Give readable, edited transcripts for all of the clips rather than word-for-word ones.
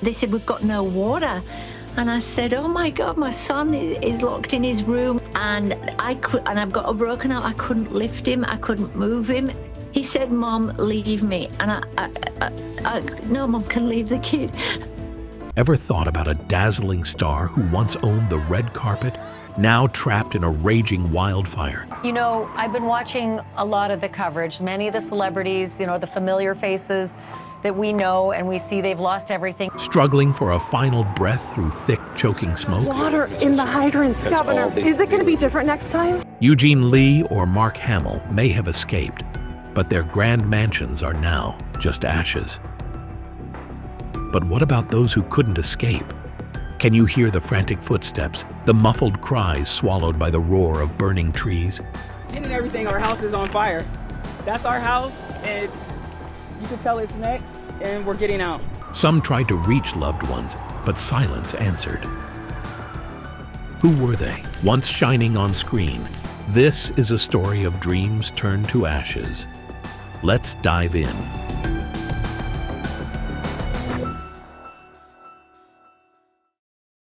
They said, we've got no water. And I said, oh my God, my son is locked in his room, and I've got a broken arm. I couldn't lift him, I couldn't move him. He said, Mom, leave me. And no, Mom can leave the kid. Ever thought about a dazzling star who once owned the red carpet, now trapped in a raging wildfire? You know, I've been watching a lot of the coverage. Many of the celebrities, you know, the familiar faces that we know and we see, they've lost everything. Struggling for a final breath through thick, choking smoke? Water in the hydrants, Governor. Is it going to be different next time? Eugene Levy or Mark Hamill may have escaped, but their grand mansions are now just ashes. But what about those who couldn't escape? Can you hear the frantic footsteps, the muffled cries swallowed by the roar of burning trees? Getting everything, our house is on fire. That's our house, and you can tell it's next, and we're getting out. Some tried to reach loved ones, but silence answered. Who were they, once shining on screen? This is a story of dreams turned to ashes. Let's dive in.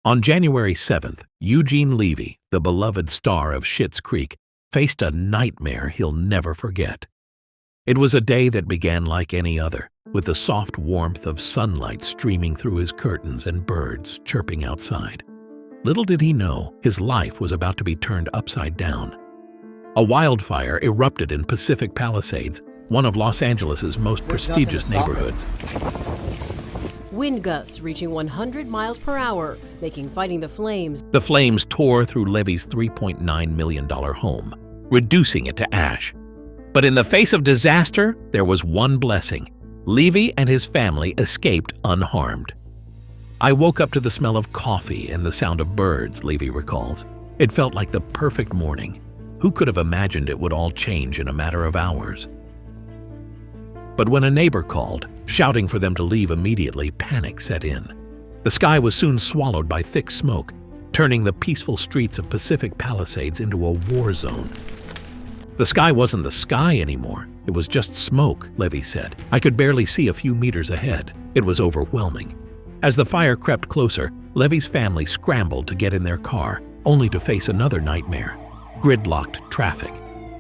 On January 7th, Eugene Levy, the beloved star of Schitt's Creek, faced a nightmare he'll never forget. It was a day that began like any other, with the soft warmth of sunlight streaming through his curtains and birds chirping outside. Little did he know, his life was about to be turned upside down. A wildfire erupted in Pacific Palisades, one of Los Angeles' most prestigious neighborhoods. Wind gusts reaching 100 miles per hour, making fighting the flames. The flames tore through Levy's $3.9 million home, reducing it to ash. But in the face of disaster, there was one blessing. Levy and his family escaped unharmed. I woke up to the smell of coffee and the sound of birds, Levy recalls. It felt like the perfect morning. Who could have imagined it would all change in a matter of hours? But when a neighbor called, shouting for them to leave immediately, panic set in. The sky was soon swallowed by thick smoke, turning the peaceful streets of Pacific Palisades into a war zone. The sky wasn't the sky anymore. It was just smoke, Levy said. I could barely see a few meters ahead. It was overwhelming. As the fire crept closer, Levy's family scrambled to get in their car, only to face another nightmare. Gridlocked traffic.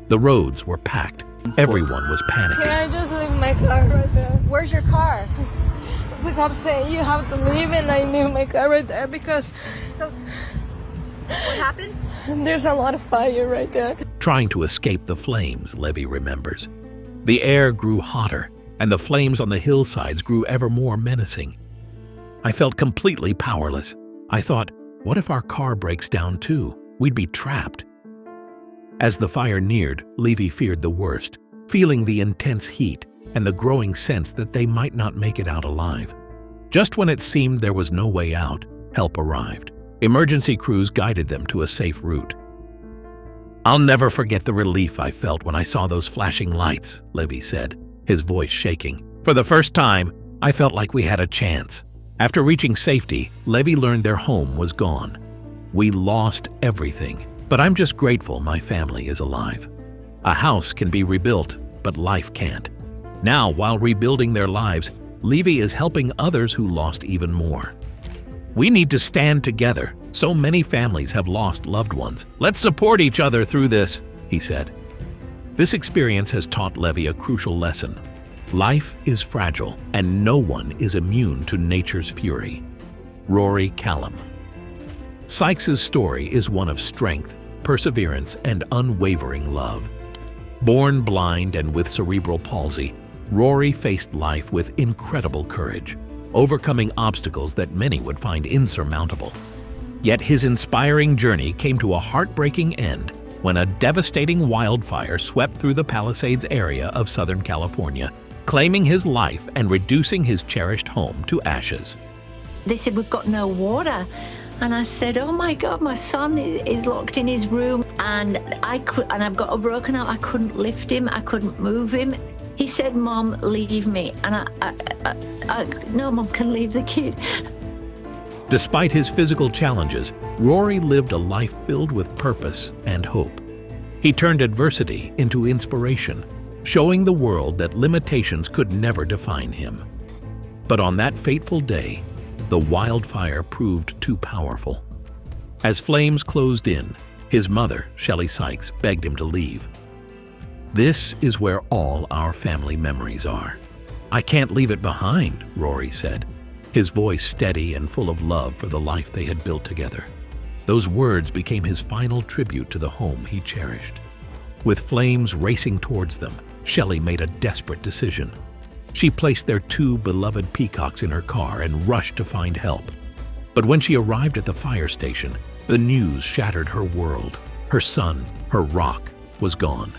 The roads were packed. Everyone was panicking. Can I just leave my car right there? Where's your car? The cop saying you have to leave, and I leave my car right there because... So, what happened? There's a lot of fire right there. Trying to escape the flames, Levy remembers. The air grew hotter, and the flames on the hillsides grew ever more menacing. I felt completely powerless. I thought, what if our car breaks down too? We'd be trapped. As the fire neared, Levy feared the worst, feeling the intense heat and the growing sense that they might not make it out alive. Just when it seemed there was no way out, help arrived. Emergency crews guided them to a safe route. I'll never forget the relief I felt when I saw those flashing lights, Levy said, his voice shaking. For the first time, I felt like we had a chance. After reaching safety, Levy learned their home was gone. We lost everything, but I'm just grateful my family is alive. A house can be rebuilt, but life can't. Now, while rebuilding their lives, Levy is helping others who lost even more. We need to stand together. So many families have lost loved ones. Let's support each other through this, he said. This experience has taught Levy a crucial lesson. Life is fragile, and no one is immune to nature's fury. Rory Callum. Sykes' story is one of strength, perseverance, and unwavering love. Born blind and with cerebral palsy, Rory faced life with incredible courage, overcoming obstacles that many would find insurmountable. Yet his inspiring journey came to a heartbreaking end when a devastating wildfire swept through the Palisades area of Southern California, claiming his life and reducing his cherished home to ashes. They said, we've got no water. And I said, oh my God, my son is locked in his room, and I've got a broken arm. I couldn't lift him, I couldn't move him. He said, Mom, leave me. And no, Mom can leave the kid. Despite his physical challenges, Rory lived a life filled with purpose and hope. He turned adversity into inspiration, showing the world that limitations could never define him. But on that fateful day, the wildfire proved too powerful. As flames closed in, his mother, Shelley Sykes, begged him to leave. "This is where all our family memories are. I can't leave it behind," Rory said, his voice steady and full of love for the life they had built together. Those words became his final tribute to the home he cherished. With flames racing towards them, Shelley made a desperate decision. She placed their 2 beloved peacocks in her car and rushed to find help. But when she arrived at the fire station, the news shattered her world. Her son, her rock, was gone.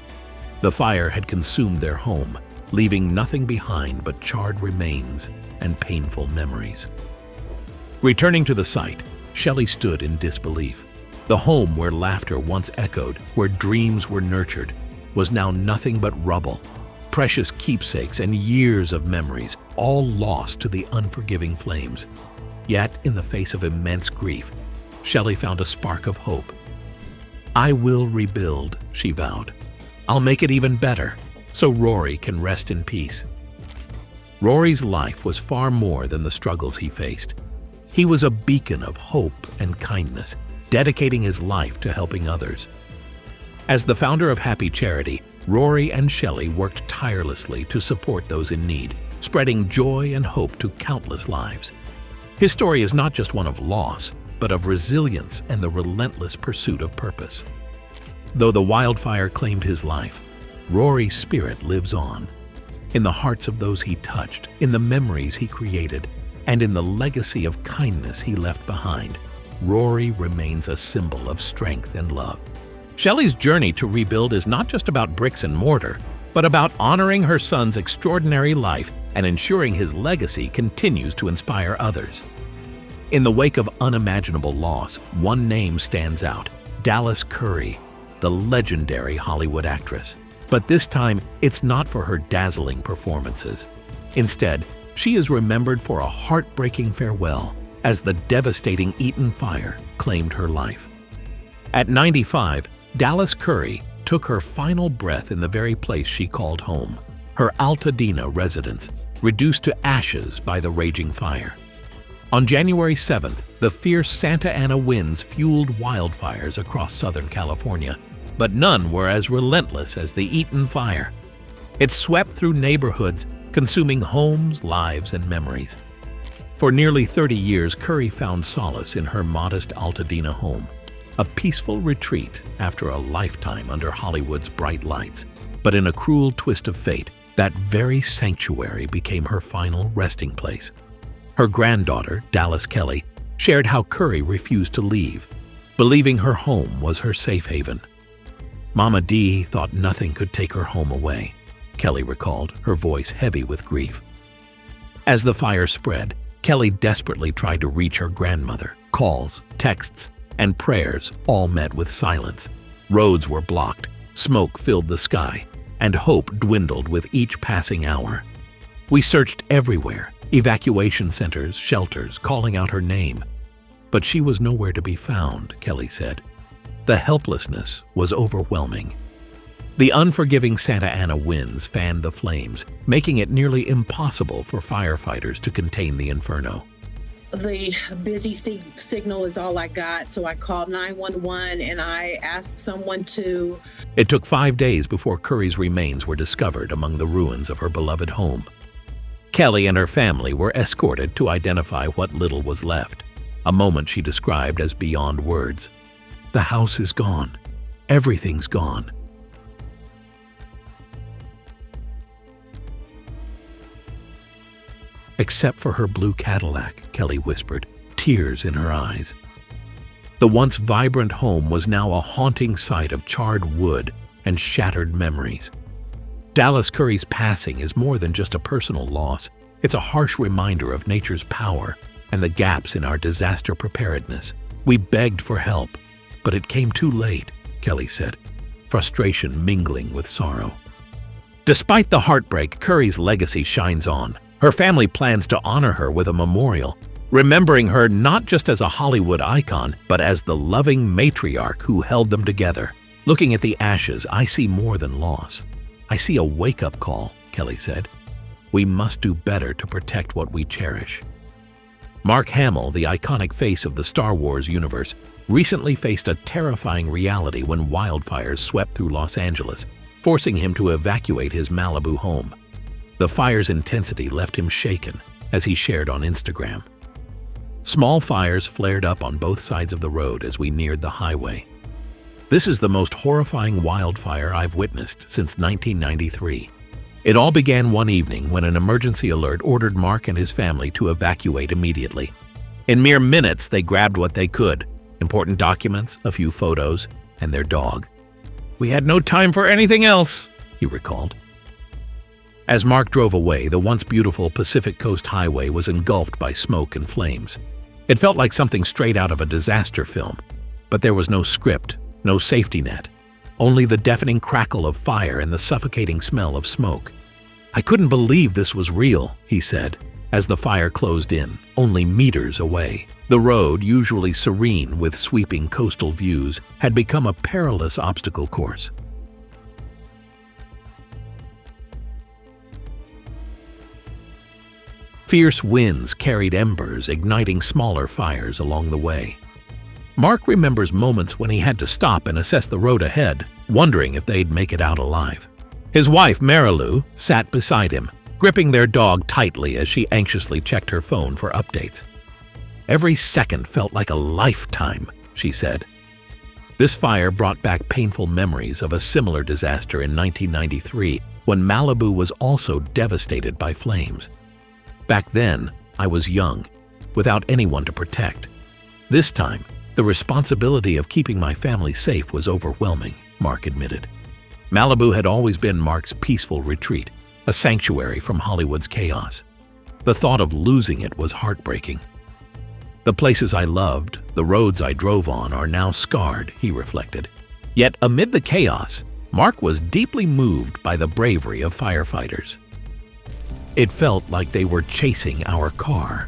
The fire had consumed their home, leaving nothing behind but charred remains and painful memories. Returning to the site, Shelley stood in disbelief. The home where laughter once echoed, where dreams were nurtured, was now nothing but rubble. Precious keepsakes and years of memories, all lost to the unforgiving flames. Yet, in the face of immense grief, Shelley found a spark of hope. "I will rebuild," she vowed. "I'll make it even better, so Rory can rest in peace." Rory's life was far more than the struggles he faced. He was a beacon of hope and kindness, dedicating his life to helping others. As the founder of Happy Charity, Rory and Shelley worked tirelessly to support those in need, spreading joy and hope to countless lives. His story is not just one of loss, but of resilience and the relentless pursuit of purpose. Though the wildfire claimed his life, Rory's spirit lives on. In the hearts of those he touched, in the memories he created, and in the legacy of kindness he left behind, Rory remains a symbol of strength and love. Shelley's journey to rebuild is not just about bricks and mortar, but about honoring her son's extraordinary life and ensuring his legacy continues to inspire others. In the wake of unimaginable loss, one name stands out: Dallas Curry, the legendary Hollywood actress. But this time, it's not for her dazzling performances. Instead, she is remembered for a heartbreaking farewell as the devastating Eaton fire claimed her life. At 95, Dallas Curry took her final breath in the very place she called home, her Altadena residence, reduced to ashes by the raging fire. On January 7th, the fierce Santa Ana winds fueled wildfires across Southern California, but none were as relentless as the Eaton fire. It swept through neighborhoods, consuming homes, lives, and memories. For nearly 30 years, Curry found solace in her modest Altadena home, a peaceful retreat after a lifetime under Hollywood's bright lights. But in a cruel twist of fate, that very sanctuary became her final resting place. Her granddaughter, Dallas Kelly, shared how Curry refused to leave, believing her home was her safe haven. "Mama Dee thought nothing could take her home away," Kelly recalled, her voice heavy with grief. As the fire spread, Kelly desperately tried to reach her grandmother. Calls, texts, and prayers all met with silence. Roads were blocked, smoke filled the sky, and hope dwindled with each passing hour. "We searched everywhere, evacuation centers, shelters, calling out her name. But she was nowhere to be found," Kelly said. The helplessness was overwhelming. The unforgiving Santa Ana winds fanned the flames, making it nearly impossible for firefighters to contain the inferno. The busy signal is all I got, so I called 911 and I asked someone to... It took 5 days before Curry's remains were discovered among the ruins of her beloved home. Kelly and her family were escorted to identify what little was left, a moment she described as beyond words. "The house is gone. Everything's gone." "Except for her blue Cadillac," Kelly whispered, tears in her eyes. The once vibrant home was now a haunting sight of charred wood and shattered memories. Dallas Curry's passing is more than just a personal loss. It's a harsh reminder of nature's power and the gaps in our disaster preparedness. "We begged for help, but it came too late," Kelly said, frustration mingling with sorrow. Despite the heartbreak, Curry's legacy shines on. Her family plans to honor her with a memorial, remembering her not just as a Hollywood icon, but as the loving matriarch who held them together. "Looking at the ashes, I see more than loss. I see a wake-up call," Kelly said. "We must do better to protect what we cherish." Mark Hamill, the iconic face of the Star Wars universe, recently faced a terrifying reality when wildfires swept through Los Angeles, forcing him to evacuate his Malibu home. The fire's intensity left him shaken, as he shared on Instagram. Small fires flared up on both sides of the road as we neared the highway. This is the most horrifying wildfire I've witnessed since 1993. It all began one evening when an emergency alert ordered Mark and his family to evacuate immediately. In mere minutes, they grabbed what they could: important documents, a few photos, and their dog. "We had no time for anything else," he recalled. As Mark drove away, the once beautiful Pacific Coast Highway was engulfed by smoke and flames. It felt like something straight out of a disaster film, but there was no script, no safety net, only the deafening crackle of fire and the suffocating smell of smoke. "I couldn't believe this was real," he said, as the fire closed in, only meters away. The road, usually serene with sweeping coastal views, had become a perilous obstacle course. Fierce winds carried embers, igniting smaller fires along the way. Mark remembers moments when he had to stop and assess the road ahead, wondering if they'd make it out alive. His wife, Marilou, sat beside him, gripping their dog tightly as she anxiously checked her phone for updates. "Every second felt like a lifetime," she said. This fire brought back painful memories of a similar disaster in 1993, when Malibu was also devastated by flames. "Back then, I was young, without anyone to protect. This time, the responsibility of keeping my family safe was overwhelming," Mark admitted. Malibu had always been Mark's peaceful retreat, a sanctuary from Hollywood's chaos. The thought of losing it was heartbreaking. "The places I loved, the roads I drove on, are now scarred," he reflected. Yet amid the chaos, Mark was deeply moved by the bravery of firefighters. "It felt like they were chasing our car."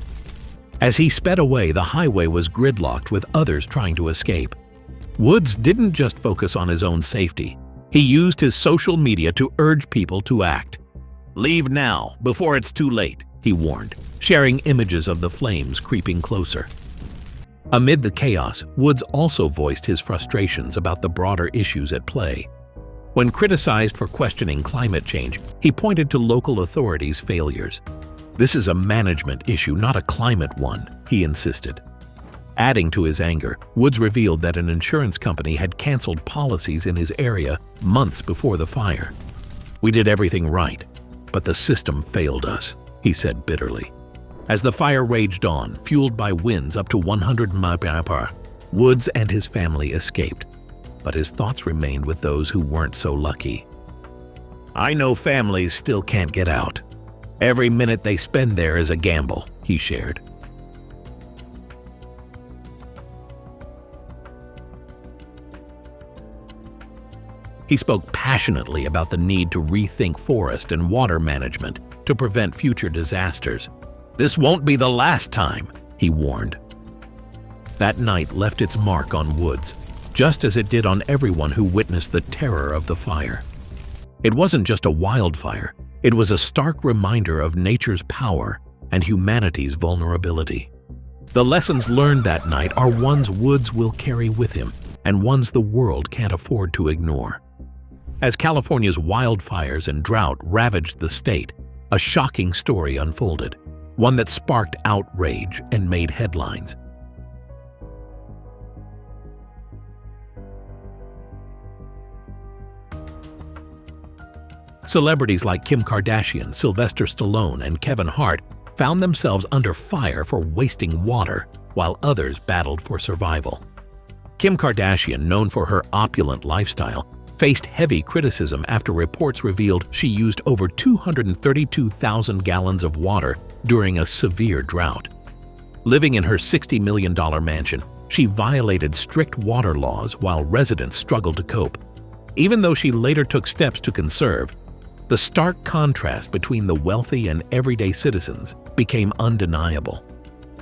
As he sped away, the highway was gridlocked with others trying to escape. Woods didn't just focus on his own safety. He used his social media to urge people to act. "Leave now, before it's too late," he warned, sharing images of the flames creeping closer. Amid the chaos, Woods also voiced his frustrations about the broader issues at play. When criticized for questioning climate change, he pointed to local authorities' failures. "This is a management issue, not a climate one," he insisted. Adding to his anger, Woods revealed that an insurance company had canceled policies in his area months before the fire. "We did everything right, but the system failed us," he said bitterly. As the fire raged on, fueled by winds up to 100 mph, Woods and his family escaped, but his thoughts remained with those who weren't so lucky. "I know families still can't get out. Every minute they spend there is a gamble," he shared. He spoke passionately about the need to rethink forest and water management to prevent future disasters. "This won't be the last time," he warned. That night left its mark on Woods, just as it did on everyone who witnessed the terror of the fire. It wasn't just a wildfire, it was a stark reminder of nature's power and humanity's vulnerability. The lessons learned that night are ones Woods will carry with him, and ones the world can't afford to ignore. As California's wildfires and drought ravaged the state, a shocking story unfolded, one that sparked outrage and made headlines. Celebrities like Kim Kardashian, Sylvester Stallone, and Kevin Hart found themselves under fire for wasting water, while others battled for survival. Kim Kardashian, known for her opulent lifestyle, faced heavy criticism after reports revealed she used over 232,000 gallons of water during a severe drought. Living in her $60 million mansion, she violated strict water laws while residents struggled to cope. Even though she later took steps to conserve, the stark contrast between the wealthy and everyday citizens became undeniable.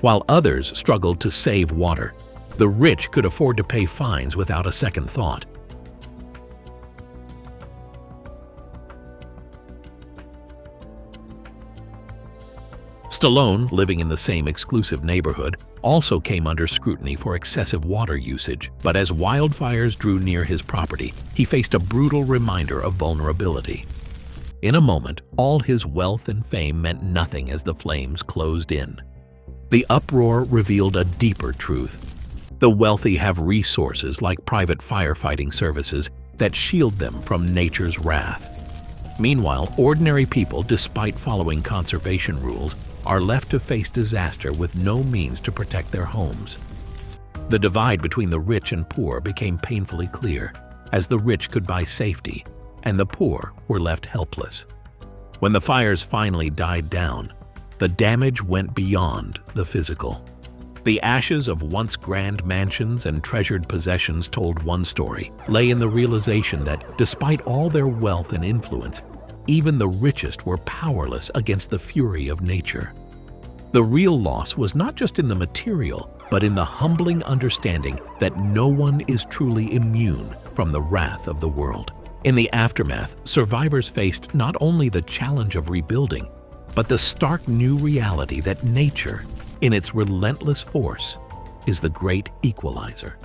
While others struggled to save water, the rich could afford to pay fines without a second thought. Stallone, living in the same exclusive neighborhood, also came under scrutiny for excessive water usage, but as wildfires drew near his property, he faced a brutal reminder of vulnerability. In a moment, all his wealth and fame meant nothing as the flames closed in. The uproar revealed a deeper truth. The wealthy have resources like private firefighting services that shield them from nature's wrath. Meanwhile, ordinary people, despite following conservation rules, are left to face disaster with no means to protect their homes. The divide between the rich and poor became painfully clear, as the rich could buy safety and the poor were left helpless. When the fires finally died down, the damage went beyond the physical. The ashes of once grand mansions and treasured possessions told one story, lay in the realization that, despite all their wealth and influence, even the richest were powerless against the fury of nature. The real loss was not just in the material, but in the humbling understanding that no one is truly immune from the wrath of the world. In the aftermath, survivors faced not only the challenge of rebuilding, but the stark new reality that nature, in its relentless force, is the great equalizer.